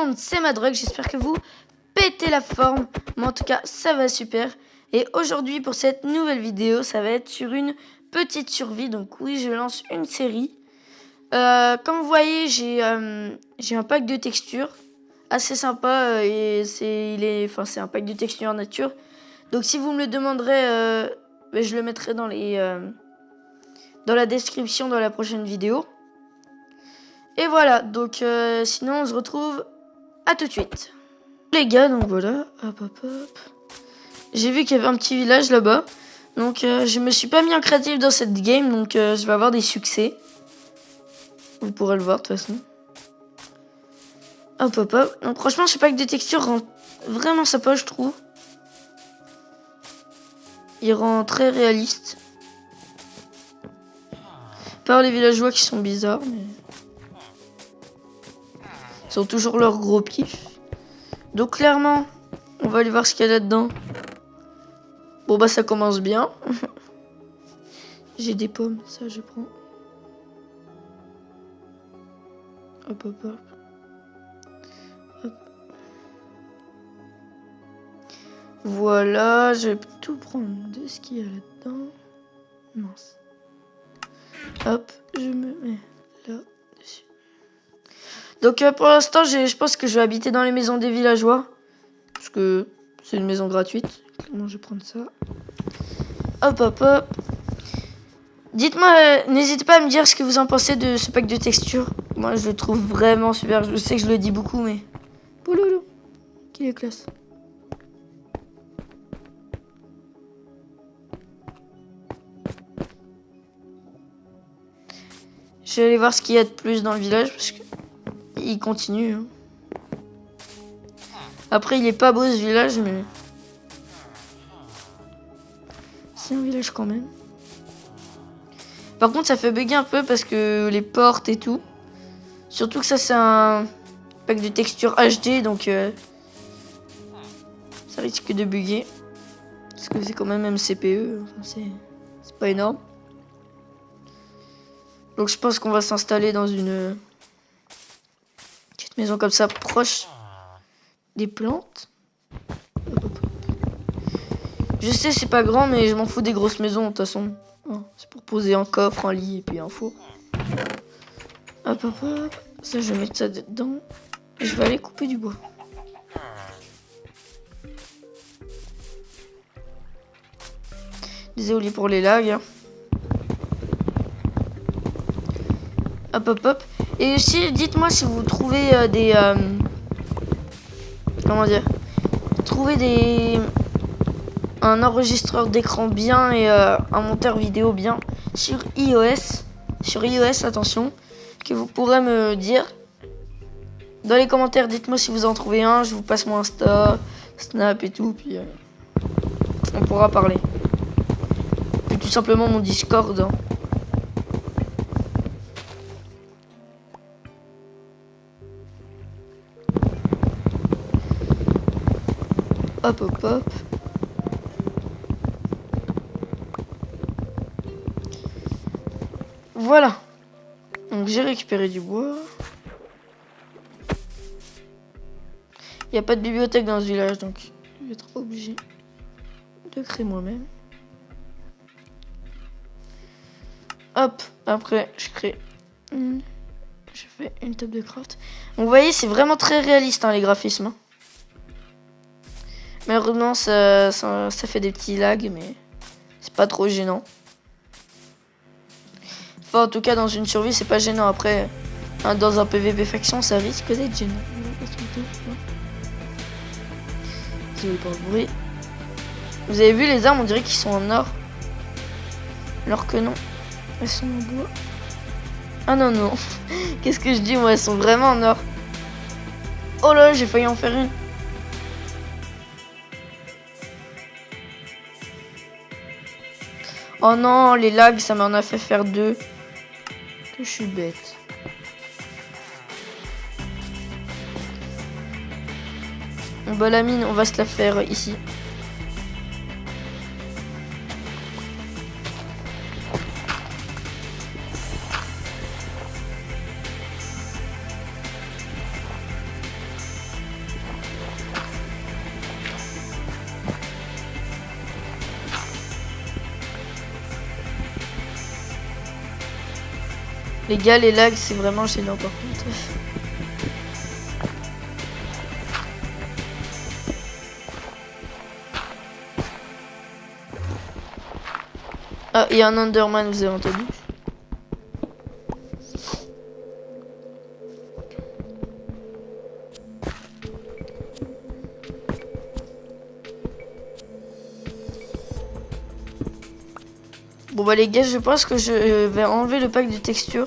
monde, c'est Madrug, j'espère que vous pétez la forme. Mais en tout cas, ça va super. Et aujourd'hui, pour cette nouvelle vidéo, ça va être sur une petite survie. Donc oui, je lance une série. Comme vous voyez, j'ai un pack de textures assez sympa. Et c'est un pack de textures nature. Donc si vous me le demanderez, je le mettrai dans la description dans la prochaine vidéo. Et voilà, donc sinon on se retrouve à tout de suite. Les gars, donc voilà, hop. J'ai vu qu'il y avait un petit village là-bas. Donc je me suis pas mis en créatif dans cette game, donc je vais avoir des succès. Vous pourrez le voir de toute façon. Hop. Donc franchement, ce pack de textures rend vraiment sympa, je trouve. Il rend très réaliste. Par les villageois qui sont bizarres, mais... Ils ont toujours leur gros pif. Donc clairement, on va aller voir ce qu'il y a là-dedans. Bon bah ça commence bien. J'ai des pommes, ça je prends. Hop. Voilà, je vais tout prendre de ce qu'il y a là-dedans. Mince. Hop, je me mets là dessus. Donc pour l'instant, je pense que je vais habiter dans les maisons des villageois. Parce que c'est une maison gratuite. Clairement, je vais prendre ça. Hop. Dites-moi, n'hésitez pas à me dire ce que vous en pensez de ce pack de textures. Moi, je le trouve vraiment super. Je sais que je le dis beaucoup, mais... Pouloulou, qu'il est classe. Je vais aller voir ce qu'il y a de plus dans le village, parce que... Il continue. Hein. Après, il est pas beau ce village, mais... C'est un village quand même. Par contre, ça fait bugger un peu parce que les portes et tout. Surtout que ça, c'est un pack de texture HD, donc... ça risque de bugger. Parce que c'est quand même MCPE. Enfin, c'est pas énorme. Donc je pense qu'on va s'installer dans une... petite maison comme ça, proche des plantes. Hop. Je sais, c'est pas grand, mais je m'en fous des grosses maisons, de toute façon. Oh, c'est pour poser un coffre, un lit et puis un four. Hop. Ça, je vais mettre ça dedans. Et je vais aller couper du bois. Désolé pour les lags. Hein. Hop. Et aussi, dites-moi si vous trouvez comment dire, un enregistreur d'écran bien et un monteur vidéo bien sur iOS. Sur iOS, attention, que vous pourrez me dire. Dans les commentaires, dites-moi si vous en trouvez un. Je vous passe mon Insta, Snap et tout, puis on pourra parler. Puis tout simplement mon Discord. Hein. Hop. Voilà. Donc j'ai récupéré du bois. Il n'y a pas de bibliothèque dans ce village, donc je vais être obligé de créer moi-même. Hop. Après, je crée je fais une table de craft. Donc, vous voyez, c'est vraiment très réaliste, hein, les graphismes. Malheureusement, ça fait des petits lags, mais c'est pas trop gênant. Enfin, en tout cas, dans une survie, c'est pas gênant. Après, hein, dans un PVP faction, ça risque d'être gênant. Désolé pour le bruit. Vous avez vu, les armes, on dirait qu'ils sont en or. Alors que non, elles sont en bois. Ah non. Qu'est-ce que je dis, moi, elles sont vraiment en or. Oh là, j'ai failli en faire une. Oh non, les lags, ça m'en a fait faire 2. Que je suis bête. Bon bah la mine, on va se la faire ici. Les gars, les lags, c'est vraiment gênant par contre. Ah, il y a un Enderman, vous avez entendu? Bon bah les gars, je pense que je vais enlever le pack de texture.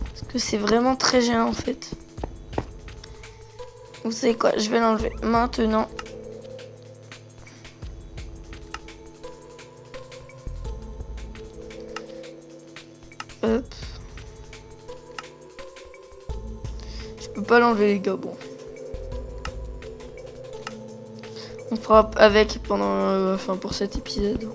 Parce que c'est vraiment très gênant en fait. Vous savez quoi, je vais l'enlever maintenant. Hop. Je peux pas l'enlever les gars, bon. On fera avec pendant, enfin pour cet épisode.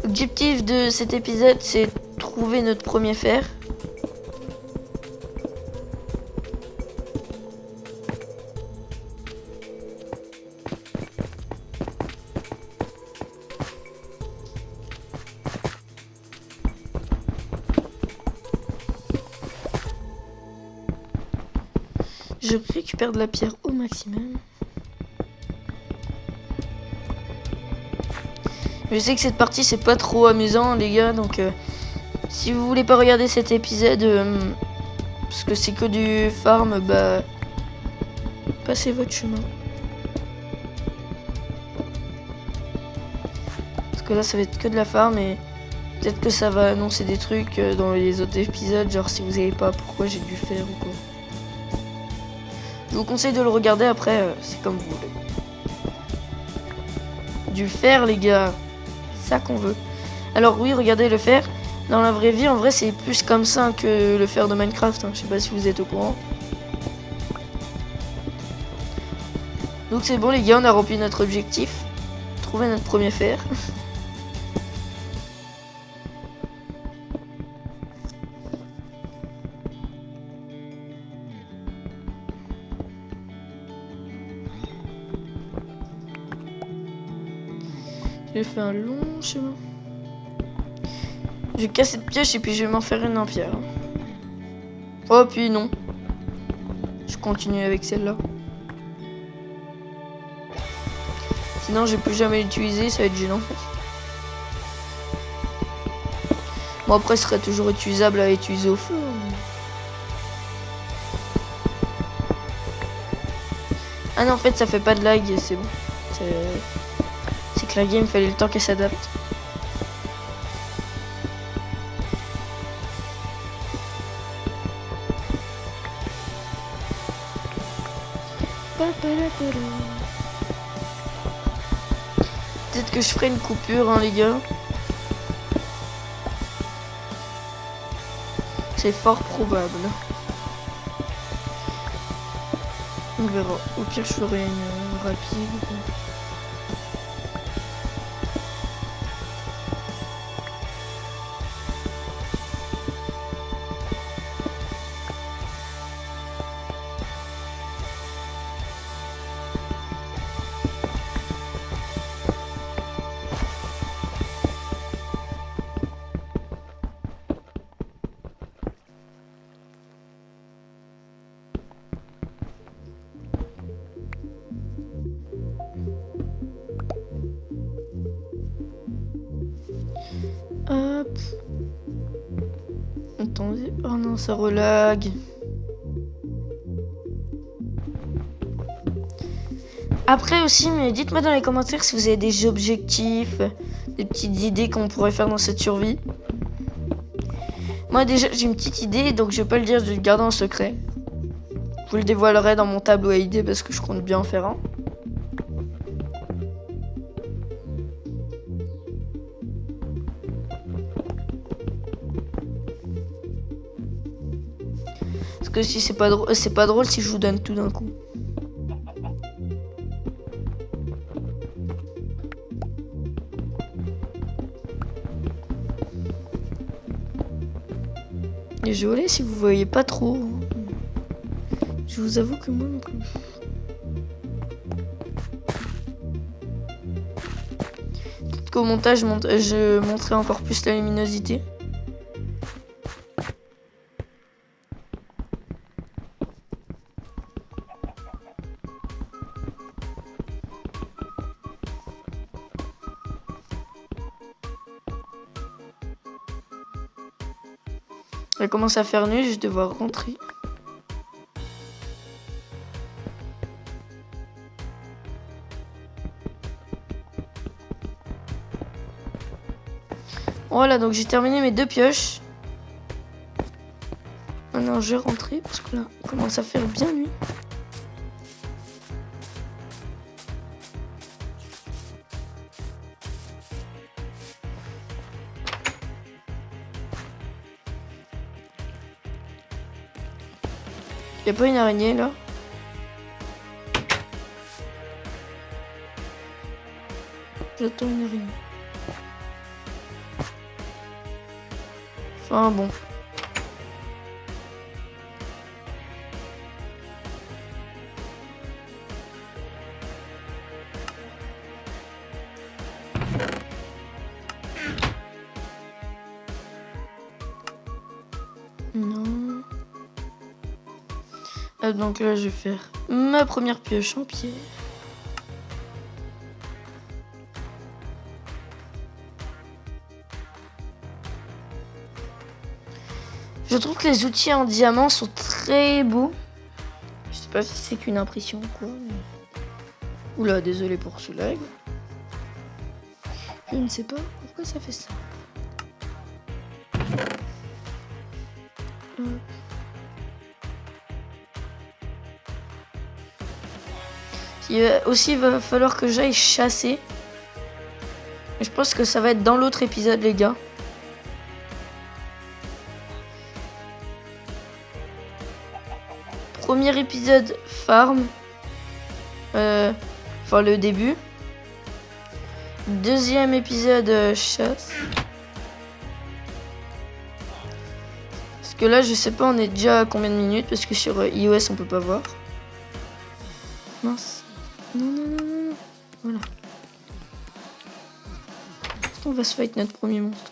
L'objectif de cet épisode, c'est trouver notre premier fer. Je récupère de la pierre au maximum. Je sais que cette partie c'est pas trop amusant les gars, donc si vous voulez pas regarder cet épisode parce que c'est que du farm, bah passez votre chemin. Parce que là ça va être que de la farm et peut-être que ça va annoncer des trucs dans les autres épisodes, genre si vous savez pas pourquoi j'ai dû faire ou quoi. Je vous conseille de le regarder après, c'est comme vous voulez. Du fer les gars, ça qu'on veut. Alors oui, regardez le fer. Dans la vraie vie, en vrai, c'est plus comme ça que le fer de Minecraft. Hein. Je sais pas si vous êtes au courant. Donc c'est bon les gars, on a rempli notre objectif. Trouver notre premier fer. J'ai fait un long chemin. Je vais casser cette pioche et puis je vais m'en faire une en pierre. Oh puis non. Je continue avec celle-là. Sinon je vais plus jamais l'utiliser, ça va être gênant. Bon après ce serait toujours utilisable à utiliser au feu. Ah non en fait ça fait pas de lag, c'est bon. C'est que la game fallait le temps qu'elle s'adapte. Peut-être que je ferai une coupure hein les gars. C'est fort probable. On verra. Au pire je ferai une rapide. Hop. Attendez. Oh non, ça relag. Après aussi, mais dites-moi dans les commentaires si vous avez des objectifs, des petites idées qu'on pourrait faire dans cette survie. Moi déjà j'ai une petite idée, donc je vais pas le dire, je vais le garder en secret. Je vous le dévoilerai dans mon tableau à idées parce que je compte bien en faire un. Parce que si c'est pas drôle si je vous donne tout d'un coup. Désolé si vous voyez pas trop. Je vous avoue que moi non plus. Peut-être qu'au montage, je montrerai encore plus la luminosité. Elle commence à faire nuit, je vais devoir rentrer. Voilà, donc j'ai terminé mes 2 pioches. Maintenant je vais rentrer parce que là, il commence à faire bien nuit. Y a pas une araignée là? J'attends une araignée. Enfin bon. Non. Donc là, je vais faire ma première pioche en pierre. Je trouve que les outils en diamant sont très beaux. Je sais pas si c'est qu'une impression ou quoi. Mais... Oula, désolé pour ce lag. Je ne sais pas pourquoi ça fait ça. Aussi, il va falloir que j'aille chasser. Et je pense que ça va être dans l'autre épisode, les gars. Premier épisode, farm. Enfin, le début. Deuxième épisode, chasse. Parce que là, je sais pas, on est déjà à combien de minutes. Parce que sur iOS, on peut pas voir. Mince. Non. Voilà. On va se fight notre premier monstre.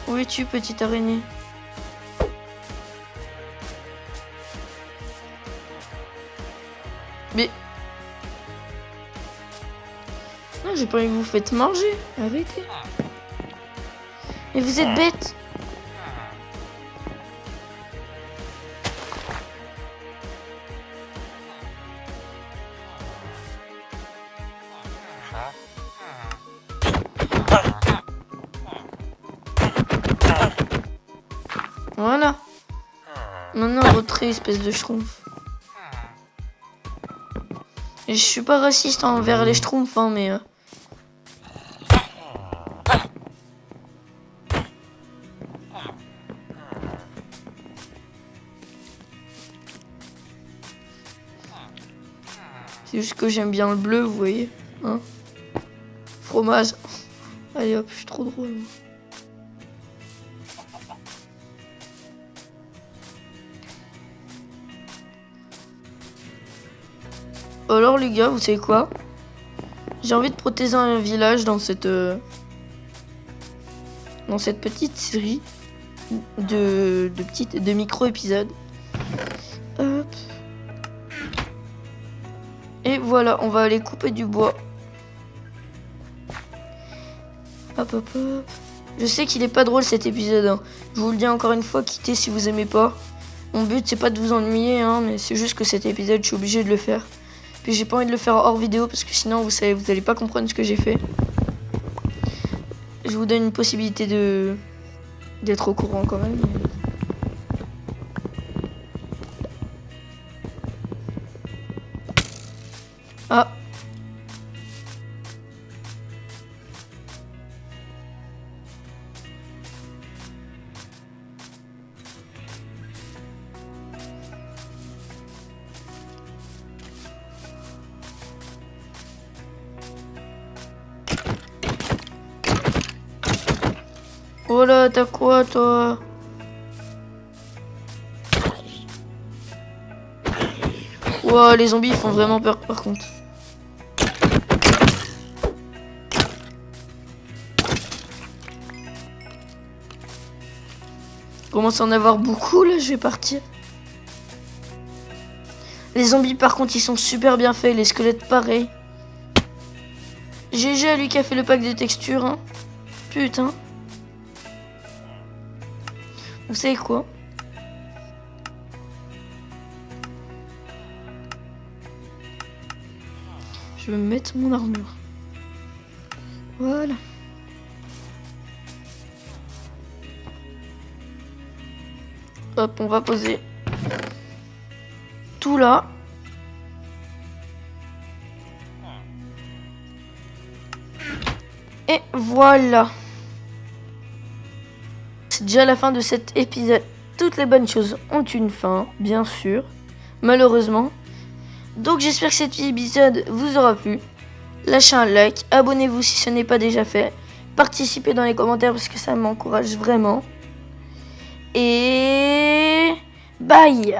Où es-tu, petite araignée? Mais... Non, j'ai pas envie que vous faites manger. Arrêtez. Mais vous êtes bête. Voilà. Maintenant, retrait, espèce de schtroumpf. Et je suis pas raciste envers les schtroumpfs, hein, mais... C'est juste que j'aime bien le bleu, vous voyez. Hein, fromage. Allez hop, je suis trop drôle. Alors les gars, vous savez quoi? J'ai envie de protéger un village dans cette petite série de micro-épisodes. Hop. Et voilà, on va aller couper du bois. Hop. Je sais qu'il est pas drôle cet épisode. Hein. Je vous le dis encore une fois, quittez si vous aimez pas. Mon but c'est pas de vous ennuyer, hein, mais c'est juste que cet épisode, je suis obligé de le faire. Puis j'ai pas envie de le faire hors vidéo parce que sinon vous allez pas comprendre ce que j'ai fait. Je vous donne une possibilité d'être au courant quand même. Ah. Oh là, t'as quoi toi? Wow, les zombies ils font vraiment peur par contre. Je commence à en avoir beaucoup là, je vais partir. Les zombies par contre ils sont super bien faits, les squelettes pareil. GG à lui qui a fait le pack de textures. Hein. Putain. Vous savez quoi? Je vais mettre mon armure. Voilà. Hop, on va poser tout là. Et voilà. C'est déjà la fin de cet épisode. Toutes les bonnes choses ont une fin, bien sûr. Malheureusement. Donc j'espère que cet épisode vous aura plu. Lâchez un like, abonnez-vous si ce n'est pas déjà fait. Participez dans les commentaires parce que ça m'encourage vraiment. Et bye!